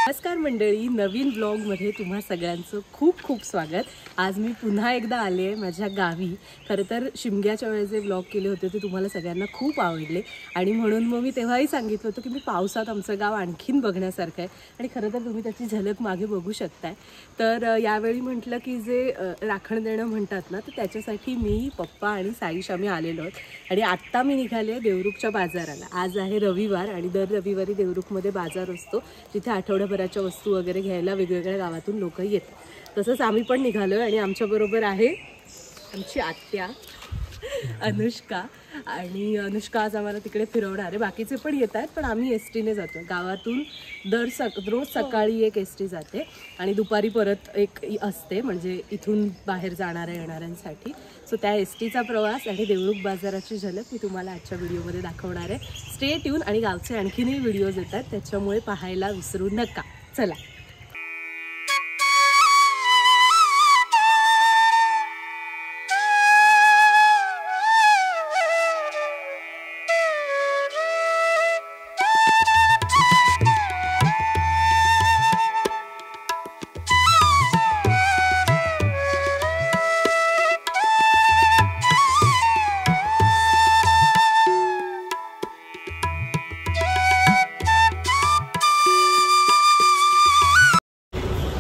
नमस्कार मंडळी, नवीन ब्लॉगमध्ये तुम्हा सगळ्यांचं खूप खूप स्वागत। आज मी पुन्हा एकदा आले माझ्या गावी। खरं तर शिमग्याच्या वेळेस जे ब्लॉग केले होते ते तुम्हाला सगळ्यांना खूप आवडले आणि म्हणून मग मी तेव्हाही सांगितलं होतं की मी पावसात आमचं गाव आणखीन बघण्यासारखं आहे आणि खरं तर तुम्ही त्याची झलक मागे बघू शकताय। तर यावेळी म्हटलं की जे राखण देणं म्हणतात ना, तर त्याच्यासाठी मी पप्पा आणि साईश आम्ही आलेलो आहोत आणि आत्ता मी निघाले देवरुखच्या बाजाराला। आज आहे रविवार आणि दर रविवारी देवरुखमध्ये बाजार असतो, जिथे आठवड्याभराच्या वस्तू वगैरे घ्यायला वेगवेगळ्या गावातून लोक येतात। तसंच आम्ही पण निघालो आणि आमच्याबरोबर आहे आमची आत्या अनुष्का आणि अनुष्का आज आम्हाला तिकडे फिरवणार आहे। बाकीचे पण येत आहेत पण आम्ही एसटीने जातो। गावातून रोज सकाळी एक एसटी जाते आणि दुपारी परत एक असते, म्हणजे इथून बाहेर जाणाऱ्या येणाऱ्यांसाठी। सो त्या एसटीचा प्रवास आणि देवरुख बाजाराची झलक मी तुम्हाला आजच्या व्हिडिओमध्ये दाखवणार आहे। स्टे ट्यून आणि गावचे आणखीनही व्हिडिओज येतात, त्याच्यामुळे पाहायला विसरू नका। चला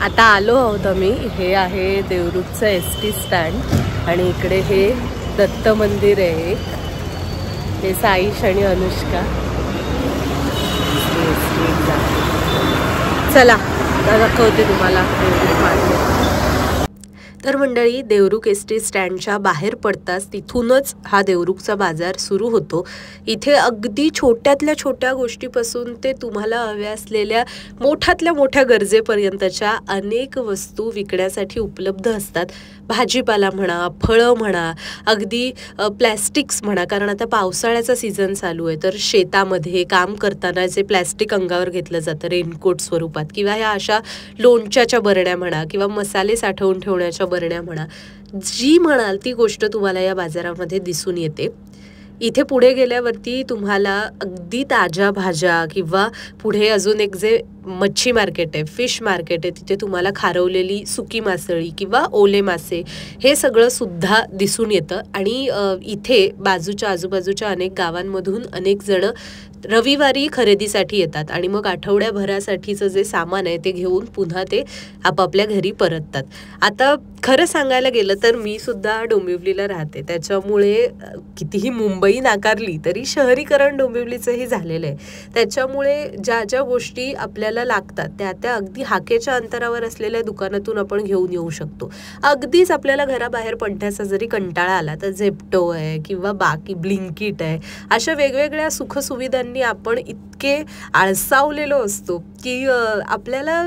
आता आलो आहोत आम्ही। हे आहे देवरुखचं एसटी स्टँड आणि इकडे हे दत्त मंदिर आहे। हे साईश आणि अनुष्का। चला दाखवते तुम्हाला। तर मंडळी, देवरुख एसटी स्टँडच्या बाहेर पडताच तिथूनच हा देवरुखचा बाजार सुरू होतो। इथे अगदी छोट्यातल्या छोट्या गोष्टीपासून ते तुम्हाला हव्या असलेल्या मोठ्यातल्या मोठ्या गरजेपर्यंतच्या अनेक वस्तू विकण्यासाठी उपलब्ध असतात। भाजीपाला म्हणा, फळं म्हणा, अगदी प्लॅस्टिक्स म्हणा, कारण आता पावसाळ्याचा सीझन चालू आहे, तर शेतामध्ये काम करताना जे प्लॅस्टिक अंगावर घेतलं जातं रेनकोट स्वरूपात, किंवा ह्या अशा लोणच्याच्या बरण्या म्हणा किंवा मसाले साठवून ठेवण्याच्या बरण्या म्हणा, जी म्हणाल ती गोष्ट तुम्हाला या बाजारामध्ये दिसून येते। इथे पुढे गेल्यावरती तुम्हाला अगदी ताज्या भाज्या किंवा पुढे अजून एक जे मच्छी मार्केट आहे, फिश मार्केट आहे, तिथे तुम्हाला खारवलेली सुकी मासळी किंवा ओले मासे हे सगळं सुद्धा दिसून येतं। आणि इथे बाजूच्या आजूबाजूच्या अनेक गावांमधून अनेक जण रविवारी खरेदीसाठी येतात आणि मग आठवड्याभरासाठीचं जे सामान आहे ते घेऊन पुन्हा ते आपापल्या घरी परततात। आता खरं सांगायला गेलं तर मी सुद्धा डोंबिवलीला राहते, त्याच्यामुळे कितीही मुंबई नाकारली तरी शहरीकरण डोंबिवलीचंही झालेलं आहे। त्याच्यामुळे ज्या ज्या गोष्टी आपल्याला लागतात त्या त्या अगदी हाकेच्या अंतरावर असलेल्या दुकानातून आपण घेऊन येऊ शकतो। अगदीच आपल्याला घराबाहेर पडण्याचा जरी कंटाळा आला तर झेप्टो आहे किंवा बाकी ब्लिंकिट आहे, अशा वेगवेगळ्या सुखसुविधांनी आपण इतके आळसावलेलो असतो की आपल्याला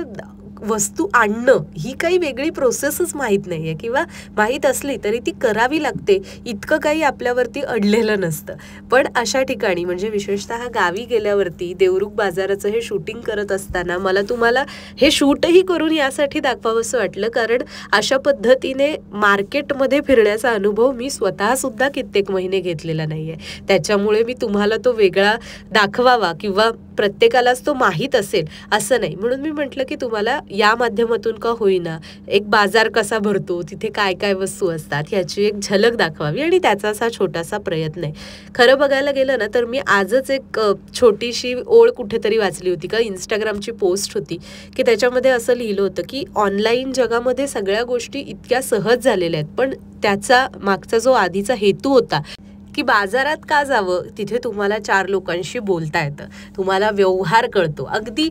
वस्तू आणणं ही काही वेगळी प्रोसेसच माहीत नाहीये, किंवा माहीत असली तरी ती करावी लागते, इतकं काही आपल्यावरती अडलेलं नसतं। पण अशा ठिकाणी म्हणजे विशेषतः गावी गेल्यावरती देवरुख बाजाराचं हे शूटिंग करत असताना मला तुम्हाला हे शूटही करून यासाठी दाखवावंसं वाटलं, कारण अशा पद्धतीने मार्केटमध्ये फिरण्याचा अनुभव मी स्वतः सुद्धा कित्येक महिने घेतलेला नाहीये। त्याच्यामुळे मी तुम्हाला तो वेगळा दाखवावा किंवा प्रत्येकालाच तो माहीत असेल असं नाही, म्हणून मी म्हटलं की तुम्हाला या माध्यमातून का होईना एक बाजार कसा भरतो, तिथे काय काय वस्तू असतात ह्याची एक झलक दाखवावी, आणि त्याचाच हा छोटासा प्रयत्न आहे। खरं बघायला गेलं ना तर मी आजच एक छोटीशी ओळ कुठेतरी वाचली होती का, इंस्टाग्रामची पोस्ट होती की त्याच्यामध्ये असं लिहिलं होतं की ऑनलाईन जगामध्ये सगळ्या गोष्टी इतक्या सहज झालेल्या आहेत, पण त्याचा मागचा जो आधीचा हेतू होता की बाजारात का जावं, तिथे तुम्हाला चार लोकांशी बोलता येतं, तुम्हाला व्यवहार कळतो। अगदी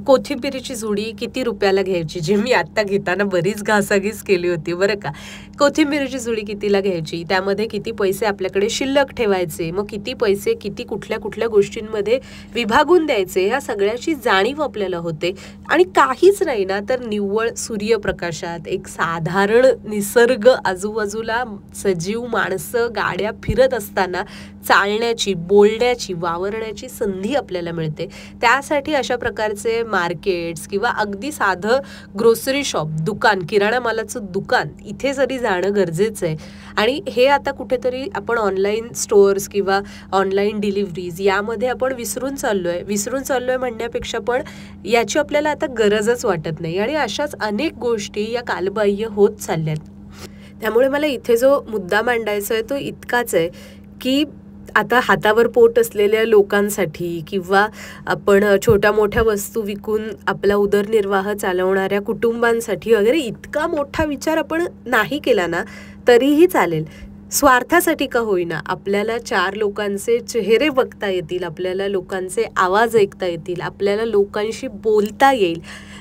कोथिंबिरीची जुडी किती रुपयाला घ्यायची, जे मी आत्ता घेताना बरीच घासाघीस केली होती बरं का। कोथिंबिरीची जुडी कितीला घ्यायची, त्यामध्ये किती पैसे आपल्याकडे शिल्लक ठेवायचे, मग किती पैसे किती कुठल्या कुठल्या गोष्टींमध्ये विभागून द्यायचे, ह्या सगळ्याची जाणीव आपल्याला होते। आणि काहीच नाही ना तर निव्वळ सूर्यप्रकाशात एक साधारण निसर्ग, आजूबाजूला सजीव माणसं गाड्या फिरत नसताना चालण्याची, बोलण्याची, वावरण्याची संधी आपल्याला मिळते. त्यासाठी अशा प्रकारचे मार्केट्स किंवा अगदी साधं ग्रोसरी शॉप, दुकान, किराणा मालाचं दुकान इथे जरी जाणं गरजेचं आहे. आणि हे आता कुठेतरी आपण ऑनलाईन स्टोअर्स किंवा ऑनलाईन डिलिव्हरीज यामध्ये आपण विसरून चाललोय म्हणण्यापेक्षा पण याची आपल्याला आता गरजच वाटत नाही. आणि अशाच अनेक गोष्टी या कालबाह्य होत चालल्यात. त्यामुळे मला इथे जो मुद्दा मांडायचा आहे तो इतकाच आहे की आता हातावर पोट असलेल्या लोकांसाठी किंवा आपण छोट्या मोठ्या वस्तू विकून आपला उदरनिर्वाह चालवणाऱ्या कुटुंबांसाठी वगैरे इतका मोठा विचार आपण नाही केला ना तरीही चालेल. स्वार्थासाठी का होईना आपल्याला 4 लोकांचे चेहरे बघता येतील, आपल्याला लोकांचे आवाज ऐकता येतील, आपल्याला लोकांशी बोलता येईल,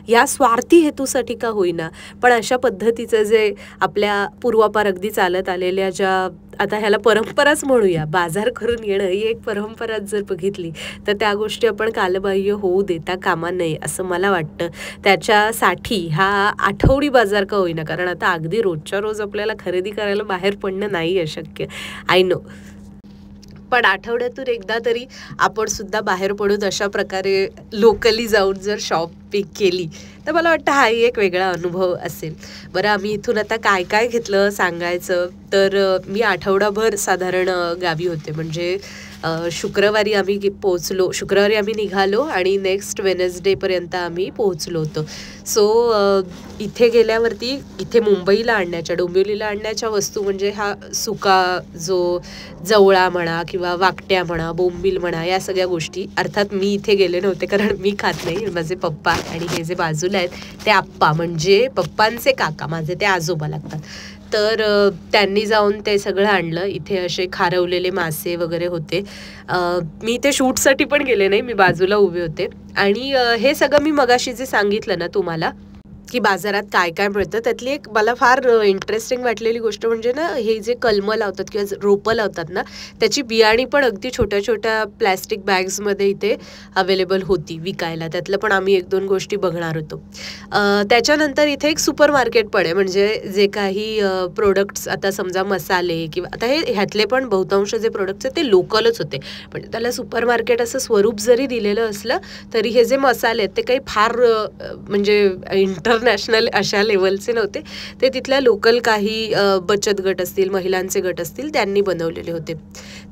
या स्वार्थी हेतूसाठी का होईना. पण अशा पद्धतीचं जे आपल्या पूर्वापार अगदी चालत आलेल्या ज्या, आता ह्याला परंपराच म्हणूया, बाजार करून येणं ही एक परंपराच जर बघितली तर त्या गोष्टी आपण कालबाह्य होऊ देता कामा नये असं मला वाटतं. त्याच्यासाठी हा आठवडी बाजार का होईना, कारण आता अगदी रोजच्या रोज आपल्याला खरेदी करायला बाहेर पडणं नाही आहे शक्य, आय नो, पण आठवड्यातून एकदा तरी आपण सुद्धा बाहेर पडून अशा प्रकारे लोकली जाऊन जर शॉपिंग केली तर मला वाटतं हाही एक वेगळा अनुभव असेल. बरं, आम्ही इथून आता काय काय घेतलं सांगायचं तर मी आठवडाभर साधारण गावी होते. म्हणजे शुक्रवारी आम्ही निघालो आणि नेक्स्ट वेनसडेपर्यंत आम्ही पोहोचलो होतो. सो इथे गेल्यावरती इथे मुंबईला आणण्याच्या, डोंबिवलीला आणण्याच्या वस्तू म्हणजे हा सुका जो जवळा म्हणा किंवा वाकट्या म्हणा, बोंबील म्हणा, या सगळ्या गोष्टी. अर्थात मी इथे गेले नव्हते कारण मी खात नाही. माझे पप्पा आणि हे जे बाजूला आहेत ते आप्पा, म्हणजे पप्पांचे काका, माझे ते आजोबा लागतात. तर त्यांनी जाऊन ते सगळं आणलं. इथे असे खारवलेले मासे वगैरे होते. मी ते शूटसाठी पण गेले नाही, मी बाजूला उभे होते. आणि हे सगळं मी मगाशी जे सांगितलं ना तुम्हाला की बाजारात काय काय मिळतं, त्यातली एक मला फार इंटरेस्टिंग वाटलेली गोष्ट म्हणजे ना, हे जे कलमं लावतात किंवा रोपं लावतात ना, त्याची बियाणी पण अगदी छोट्या छोट्या प्लॅस्टिक बॅग्समध्ये इथे अवेलेबल होती विकायला. त्यातलं पण आम्ही 1-2 गोष्टी बघणार होतो. त्याच्यानंतर इथे एक सुपर मार्केट पण आहे. म्हणजे जे काही प्रोडक्ट्स, आता समजा मसाले किंवा आता ह्यातले पण बहुतांश जे प्रोडक्ट्स आहेत ते लोकलच होते. म्हणजे त्याला सुपर मार्केट असं स्वरूप जरी दिलेलं असलं तरी हे जे मसाले आहेत ते काही फार म्हणजे इंटरनॅशनल अशा लेवलचे नव्हते. ते तिथल्या लोकल काही बचत गट असतील, महिलांचे गट असतील, त्यांनी बनवलेले होते.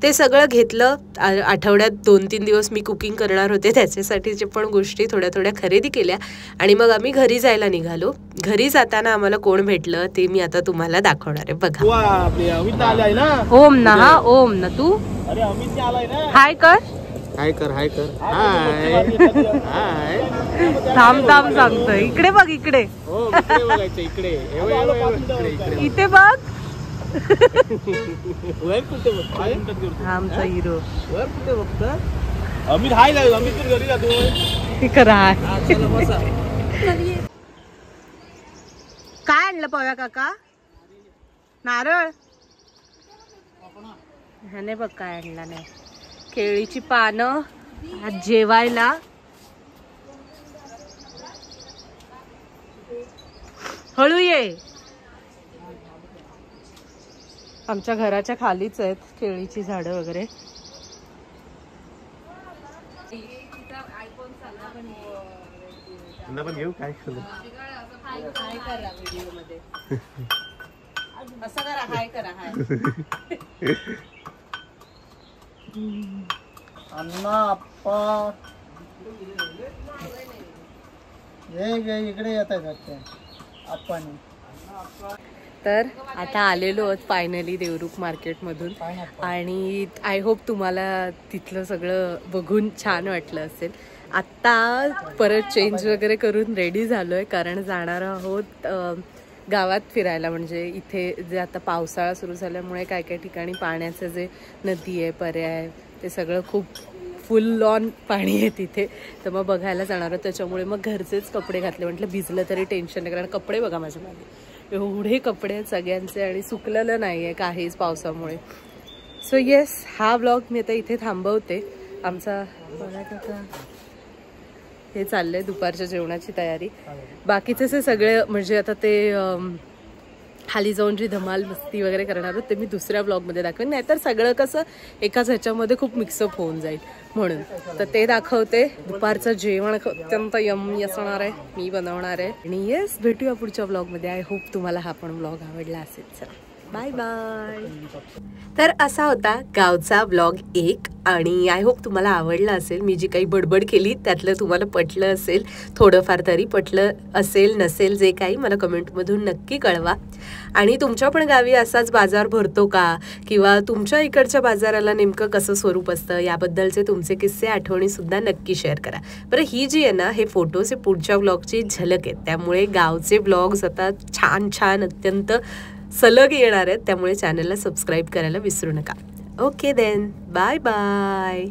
ते सगळं घेतलं. आठवड्यात 2-3 दिवस मी कुकिंग करणार होते, त्याच्यासाठीचे पण गोष्टी थोड्या थोड्या खरेदी केल्या आणि मग आम्ही घरी जायला निघालो. घरी जाताना आम्हाला कोण भेटलं ते मी आता तुम्हाला दाखवणार आहे. बघा, ओम ना, हा ओम ना, तू हाय कर, हाय कर, हाय कर, हाय. थांब सांगतोय. इकडे बघ, इकडे इकडे इथे बघ. आमचा हिरो अमित हाय लाव, अमित घरी जातो. काय आणलं पव्या काका? नारळ. ह्याने बघ काय आणला नाही. केळीची पानं आज जेवायला. हळू ये. आमच्या घराच्या खालीच आहेत केळीची झाडं वगैरे. पण घेऊ काय असं करा, हाय करा, हाय. अण्णा आप्पा इकडे येत आहेत आप्पानी. तर आता आलेलो आहोत फायनली देवरुख मार्केटमधून आणि आय होप तुम्हाला तिथलं सगळं बघून छान वाटलं असेल. आत्ता परत चेंज वगैरे करून रेडी झालो आहे कारण जाणार आहोत गावात फिरायला. म्हणजे इथे जे आता पावसाळा सुरू झाल्यामुळे काय काय ठिकाणी पाण्याचं जे नदी आहे, पर्याय आहे, ते सगळं खूप फुल ऑन पाणी आहे तिथे. तर मग बघायला जाणार आहोत. त्याच्यामुळे मग घरचेच कपडे घातले. म्हटलं भिजलं तरी टेन्शन नाही, कारण कपडे बघा माझ्या मागे एवढे कपडे आहेत सगळ्यांचे आणि सुकलेलं नाही आहे काहीच पावसामुळे. सो येस, हा ब्लॉग मी आता इथे थांबवते. आमचा बघा आता हे चाललंय दुपारच्या जेवणाची तयारी. बाकीचे सगळे म्हणजे आता ते खाली जाऊन जी धमाल मस्ती वगैरे करणार आहोत ते मी दुसऱ्या ब्लॉगमध्ये दाखवेन, नाहीतर सगळं कसं एकाच ह्याच्यामध्ये खूप मिक्सअप होऊन जाईल म्हणून. तर ते दाखवते. दुपारचं जेवण अत्यंत यम्मी असणार आहे, मी बनवणार आहे. आणि येस, भेटूया पुढच्या ब्लॉगमध्ये. आय होप तुम्हाला हा पण ब्लॉग आवडला असेल. चला बाय बाय. तर असा होता गावचा ब्लॉग 1 आणि आय होप तुम्हाला आवडला असेल. मी जी काही बडबड केली त्यातलं तुम्हाला पटलं असेल, थोडंफार तरी पटलं असेल नसेल जे काही मला कमेंटमधून नक्की कळवा. आणि तुमच्या पण गावी असाच बाजार भरतो का, किंवा तुमच्या इकडच्या बाजाराला नेमकं कसं स्वरूप असतं याबद्दलचे तुमचे किस्से आठवणीसुद्धा नक्की शेअर करा. बरं, ही जी आहे ना, हे फोटोज हे पुढच्या ब्लॉगची झलक आहेत, त्यामुळे गावचे ब्लॉग्स आता छान छान अत्यंत सलग येणार आहेत. त्यामुळे चॅनलला सबस्क्राईब करायला विसरू नका. Okay then, bye bye.